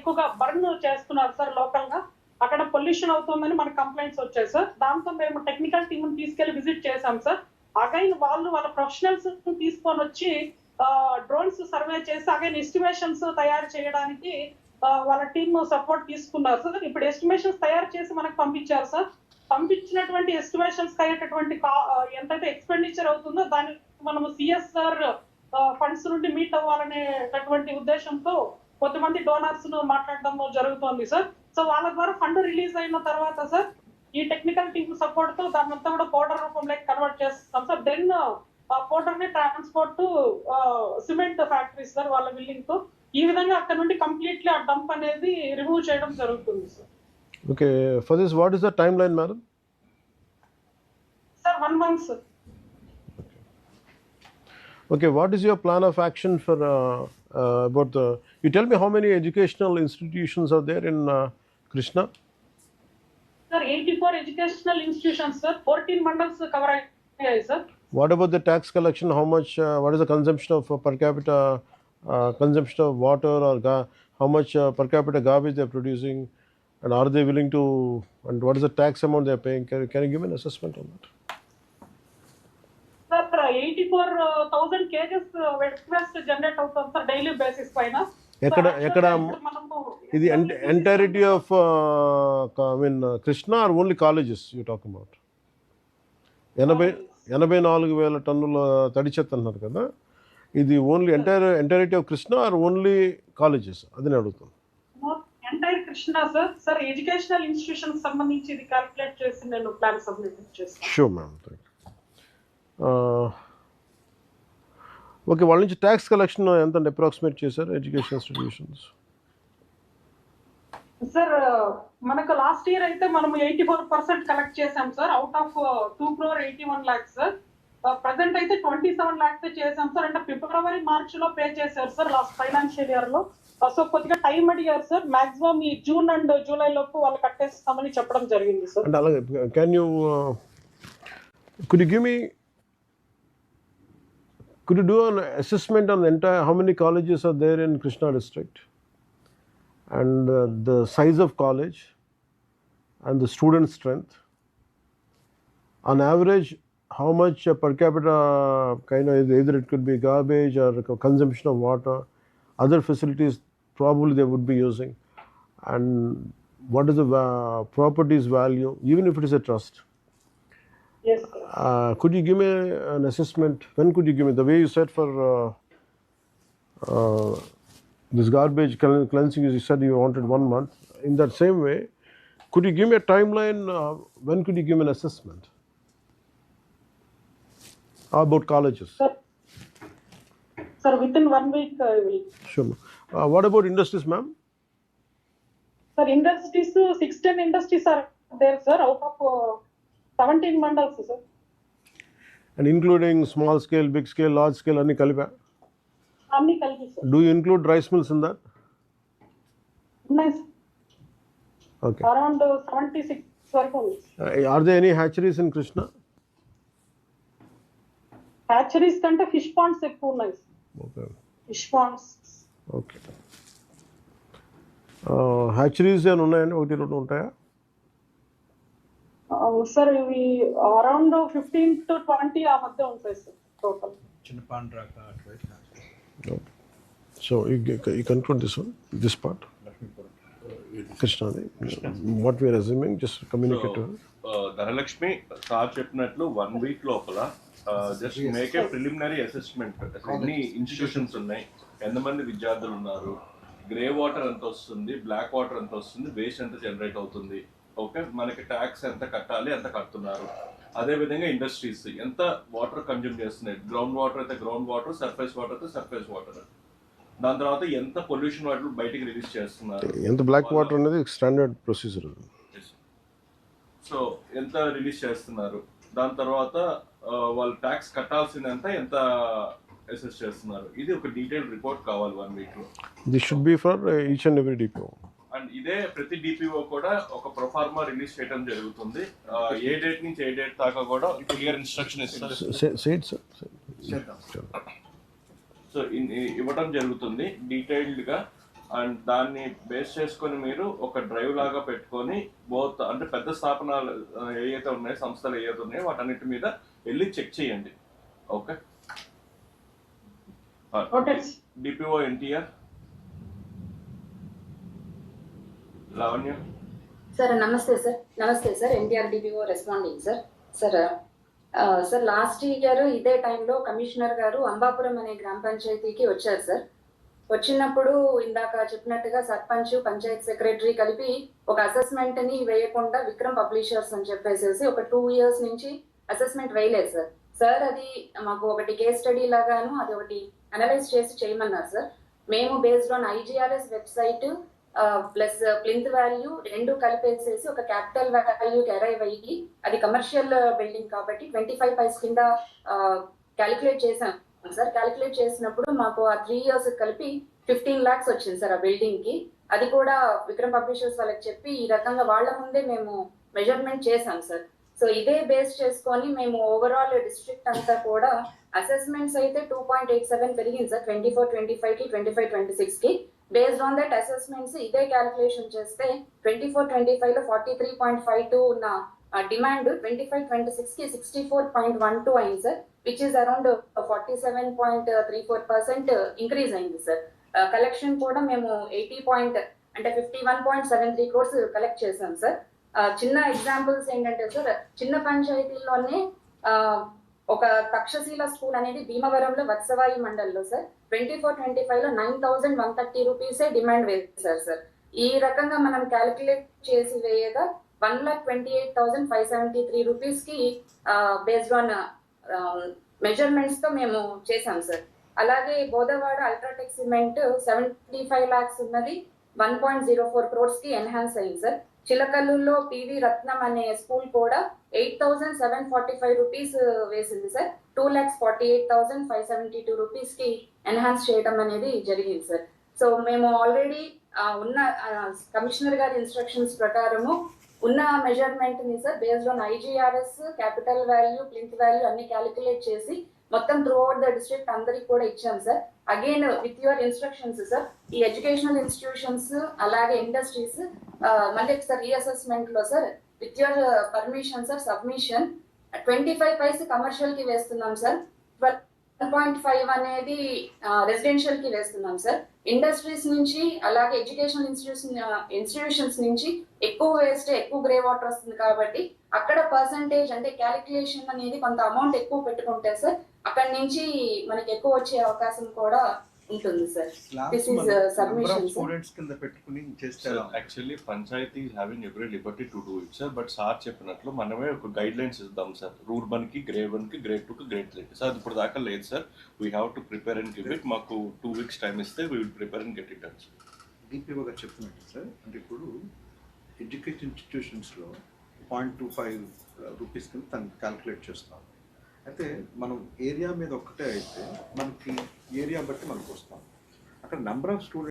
ఎక్కువగా బర్న్ చేస్తున్నారు sir local గా. అక్కడ పొల్యూషన్ అవుతుందని మనకు కంప్లైంట్స్ వచ్చాయి సార్. దాంతో మేము టెక్నికల్ టీమ్ తీసుకెళ్లి విజిట్ చేశాం సార్. అగైన్ వాళ్ళు వాళ్ళ ప్రొఫెషనల్స్ తీసుకొని వచ్చి డ్రోన్స్ సర్వే చేసి అగైన్ ఎస్టిమేషన్స్ తయారు చేయడానికి వాళ్ళ టీమ్ సపోర్ట్ తీసుకున్నారు సార్. ఇప్పుడు ఎస్టిమేషన్స్ తయారు చేసి మనకు పంపించారు సార్. పంపించినటువంటి ఎస్టిమేషన్స్ అయ్యేటటువంటి ఎంతైతే ఎక్స్పెండిచర్ అవుతుందో దాన్ని మనము సిఎస్ఆర్ ఫండ్స్ నుండి మీట్ అవ్వాలనేటటువంటి ఉద్దేశంతో కొంతమంది డోనర్స్ ను మాట్లాడడం జరుగుతోంది సార్. సో వాళ్ళ ద్వారా ఫండ్ రిలీజ్ అయిన తర్వాత సార్ ఈ టెక్నికల్ టీమ్ సపోర్ట్ తో దాన్ని అంతా కూడా పౌడర్ రూపంలోకి కన్వర్ట్ చేస్తాం సార్. దెన్ పౌడర్ ని ట్రాన్స్పోర్ట్ సిమెంట్ ఫ్యాక్టరీస్ సార్ వాళ్ళ బిల్డింగ్ తో. ఈ విధంగా అక్కడ నుండి కంప్లీట్లీ ఆ డంప్ అనేది రిమూవ్ చేయడం జరుగుతుంది sir. Okay, for this what is the time line madam? Sir 1 month sir. Okay, what is your plan of action for about the? You tell me how many educational institutions are there in Krishna? Sir, 84 educational institutions, sir. 14 mandals cover aayi, sir. What about the tax collection? How much? What is the consumption of per capita consumption of water or how much per capita garbage they are producing, and are they willing to? And what is the tax amount they are paying? Can you give me an assessment on that? Sir, 84,000 kgs wet waste generate అవుతుంది sir daily basis పైన. ఎక్కడ ఇది entirety of I mean Krishna or only colleges you talk about? 84,000 టన్నుల తడి చెత్త అన్నారు కదా, ఇది only entirety of Krishna or only colleges? అది నేను అడుగుతాను. Entire Krishna sir. Sir educational institution సంబంధించి ఇది క్యాలిక్యులేట్ చేసి నేను ప్లాన్ సబ్మిట్ చేస్తాను. Sure ma'am, thank you. Okay, వాళ్ళ నుంచి ట్యాక్స్ కలెక్షన్ ఎంత అప్రాక్సిమేట్ చేశారు ఎడ్యుకేషన్ ఇన్స్టిట్యూషన్స్? సార్ మనకు లాస్ట్ ఇయర్ అయితే మనం 84% కలెక్ట్ చేసాం sir, out of 2,81 lakhs sir. Present అయితే 27 lakhs చేసాం సార్. అంటే ఫిబ్రవరి మార్చ్ లో పే చేశారు సార్ లాస్ట్ ఫైనాన్షియల్ ఇయర్ లో. సో కొద్దిగా టైం అడిగారు సార్. మాక్సిమం ఈ జూన్ అండ్ జూలై లోపు వాళ్ళు కట్టేస్తామని చెప్పడం జరిగింది సార్. అంటే అలాగే can you could you give me, could you do an assessment on the entire, how many colleges are there in Krishna district, and the size of college and the student strength, on average how much per capita kind of, either it could be garbage or consumption of water, other facilities probably they would be using, and what is the property's value, even if it is a trust? Yes, sir. Could you give me an assessment? When could you give me, the way you said for this garbage cleansing, you said you wanted 1 month. In that same way, could you give me a timeline? When could you give me an assessment? How about colleges? Sir, within 1 week I will. Sure. What about industries, ma'am? Sir, industries, 16 industries are there, sir, out of 17 mandals, sir. And including small scale, big scale, large scale, any kalipa? Anni kalpi, sir. Do you include rice mills in that? Nice. Okay. Around 76 varaku. Are there any hatcheries in Krishna? Hatcheries kante fish ponds ekku unnai. Okay. Fish ponds. Okay. Hatcheries ఏమైనా ఉన్నాయండి? 1-2 ఉంటాయా? Sir ఇవి around 15 to 20 ఆ మధ్య ఉంటాయి sir total. చిన్న పాండ్రాక అట్వైతే. So you conclude this one, this part. Krishna, what we are assuming, just communicate to her. Dhanalakshmi sir చెప్పినట్లు 1 week లోపల just make a preliminary assessment. ఎన్ని ఇన్స్టిట్యూషన్స్ ఉన్నాయి, ఎంతమంది విద్యార్థులు ఉన్నారు, గ్రే వాటర్ ఎంత వస్తుంది, బ్లాక్ వాటర్ ఎంత వస్తుంది, వేస్ట్ ఎంత జనరేట్ అవుతుంది, ఓకే, మనకి ట్యాక్స్ ఎంత కట్టాలి, ఎంత కడుతున్నారు, అదేవిధంగా ఇండస్ట్రీస్ ఎంత వాటర్ కన్జ్యూమ్ చేస్తున్నాయి, గ్రౌండ్ వాటర్ అయితే గ్రౌండ్ వాటర్, సర్ఫేస్ వాటర్ అయితే సర్ఫేస్ వాటర్, దాని తర్వాత ఎంత పొల్యూషన్ వాటర్ బయటికి రిలీజ్ చేస్తున్నారు, ఎంత బ్లాక్ వాటర్ అనేది స్టాండర్డ్ ప్రొసీజర్, సో ఎంత రిలీజ్ చేస్తున్నారు, దాని తర్వాత వాళ్ళు ట్యాక్స్ కట్టాల్సిందంత ఎంత అసెస్ చేస్తున్నారు. ఇది ఒక డీటెయిల్ రిపోర్ట్ కావాలి 1 week లో. This should be for each and every depot. And ఇదే ప్రతి డిపిఓ కూడా ఒక ప్రొఫార్మా రిలీజ్ చేయడం జరుగుతుంది. ఏ డేట్ నుంచి ఏ డేట్ దాకా కూడా క్లియర్ ఇన్స్ట్రక్షన్ ఇస్తారు. సో ఇవ్వడం జరుగుతుంది డీటెయిల్డ్ గా. అండ్ దాన్ని బేస్ చేసుకొని మీరు ఒక డ్రైవ్ లాగా పెట్టుకొని బోత్ అంటే పెద్ద స్థాపనాలు ఏవైతే ఉన్నాయో, సంస్థలు ఏవైతే ఉన్నాయో వాటన్నిటి మీద వెళ్ళి చెక్ చేయండి. Okay, DPO NTR. Lavanya. Sir నమస్తే సార్. నమస్తే sir, NTR DPO responding sir. Sir sir last year ఇదే టైంలో కమిషనర్ గారు అంబాపురం అనే గ్రామ పంచాయతీకి వచ్చారు సార్. వచ్చినప్పుడు ఇందాక చెప్పినట్టుగా సర్పంచ్, పంచాయత్ సెక్రటరీ కలిపి ఒక అసెస్మెంట్ ని వేయకుండా విక్రమ్ పబ్లిషర్స్ అని చెప్పేసి ఒక 2 years నుంచి అసెస్మెంట్ వేయలేదు సార్. సార్ అది మాకు ఒకటి కేస్ స్టడీ లాగాను అది ఒకటి అనలైజ్ చేసి చేయమన్నారు సార్. మేము based on IGRS website plus plinth value రెండు కలిపేసేసి ఒక క్యాపిటల్ వాల్యూకి అరైవ్ అయ్యి, అది కమర్షియల్ బిల్డింగ్ కాబట్టి 25 పైస్ కింద క్యాలిక్యులేట్ చేశాం సార్. క్యాలిక్యులేట్ చేసినప్పుడు మాకు ఆ 3 years కలిపి 15 lakhs వచ్చింది సార్ ఆ బిల్డింగ్ కి. అది కూడా విక్రమ్ పబ్లిషర్స్ వాళ్ళకి చెప్పి ఈ రకంగా వాళ్ళ ముందే మేము మెజర్మెంట్ చేశాం సార్. సో ఇదే బేస్ చేసుకొని మేము ఓవరాల్ డిస్ట్రిక్ట్ అంతా కూడా అసెస్మెంట్స్ అయితే 2.87 పెరిగింది సార్ 24-25 కి, 25-26 కి. బేస్డ్ ఆన్ దట్ అసెస్మెంట్స్ ఇదే క్యాలిక్యులేషన్ చేస్తే 24-25 లో 43.52 ఉన్న డిమాండ్ 25-26 కి 64.12 అయింది sir, which is around 47.34% increase అయింది సార్. కలెక్షన్ కూడా మేము 51.73 crores కలెక్ట్ చేసాం సార్. చిన్న ఎగ్జాంపుల్స్ ఏంటంటే సార్, చిన్న పంచాయతీల్లోనే ఒక తక్షశీల స్కూల్ అనేది భీమవరంలో వత్సవాయి మండల్లో సార్ 24-25 లో 9,130 రూపీసే డిమాండ్ వేశారు సార్. ఈ రకంగా మనం క్యాలిక్యులేట్ చేసి వేయగా 1,28,573 రూపీస్ కి బేస్డ్ ఆన్ మెజర్మెంట్స్ తో మేము చేసాం సార్. అలాగే బోధవాడ అల్ట్రాటెక్ సిమెంట్ 75 lakhs ఉన్నది 1.04 crores కి ఎన్హాన్స్ అయింది సార్. చిలకల్లులో పివి రత్నం అనే స్కూల్ కూడా 8,745 రూపీస్ వేసింది సార్. 2,48,572 రూపీస్ కి ఎన్హాన్స్ చేయడం అనేది జరిగింది సార్. సో మేము ఆల్రెడీ ఉన్న కమిషనర్ గారి ఇన్స్ట్రక్షన్స్ ప్రకారము ఉన్న మెజర్మెంట్ ని sir based on IGRS, capital value, plinth value అన్ని క్యాలిక్యులేట్ చేసి మొత్తం త్రూ అవుట్ ద డిస్ట్రిక్ట్ అందరికి కూడా ఇచ్చాం sir. Again with your instructions sir, ఈ ఎడ్యుకేషనల్ ఇన్స్టిట్యూషన్స్ అలాగే ఇండస్ట్రీస్ మళ్ళీ సార్ రీఅసెస్మెంట్ లో sir with your permission sir submission 25 paise commercial కి వేస్తున్నాం సార్, 12.5 అనేది రెసిడెన్షియల్ కి వేస్తున్నాం సార్. ఇండస్ట్రీస్ నుంచి అలాగే ఎడ్యుకేషనల్ ఇన్స్టిట్యూషన్స్ నుంచి ఎక్కువ వేస్ట్, ఎక్కువ గ్రే వాటర్ వస్తుంది కాబట్టి అక్కడ పర్సంటేజ్ అంటే క్యాలిక్యులేషన్ అనేది కొంత అమౌంట్ ఎక్కువ పెట్టుకుంటే సార్ అక్కడ నుంచి మనకి ఎక్కువ వచ్చే అవకాశం కూడా ఉంటుంది sir. This is submission students కింద పెట్టుకుని చేస్తారు. Actually panchayat having every liberty to do it sir, but sir చెప్పినట్లు మనమే ఒక గైడ్ లైన్స్ ఇద్దాం సార్. రూల్ 1 కి, గ్రేడ్ 1 కి, గ్రేడ్ 2 కి, గ్రేడ్ 3 కి. సార్ ఇప్పుడు దాకా లేదు sir, we have to prepare and give it. మాకు 2 weeks టైం ఇస్తే we will prepare and get it done. DPO గారు చెప్తున్నట్టు సార్, అంటే ఇప్పుడు ఎడ్యుకేషన్ ఇన్స్టిట్యూషన్స్లో 0.25 రూపీస్ కింద తను క్యాలిక్యులేట్ చేస్తాం. అయితే మనం ఏరియా మీద ఒక్కటే అయితే మనకి ఏరియా బట్టి మనకు వస్తాం. అక్కడ నెంబర్ ఆఫ్ స్టూడెంట్స్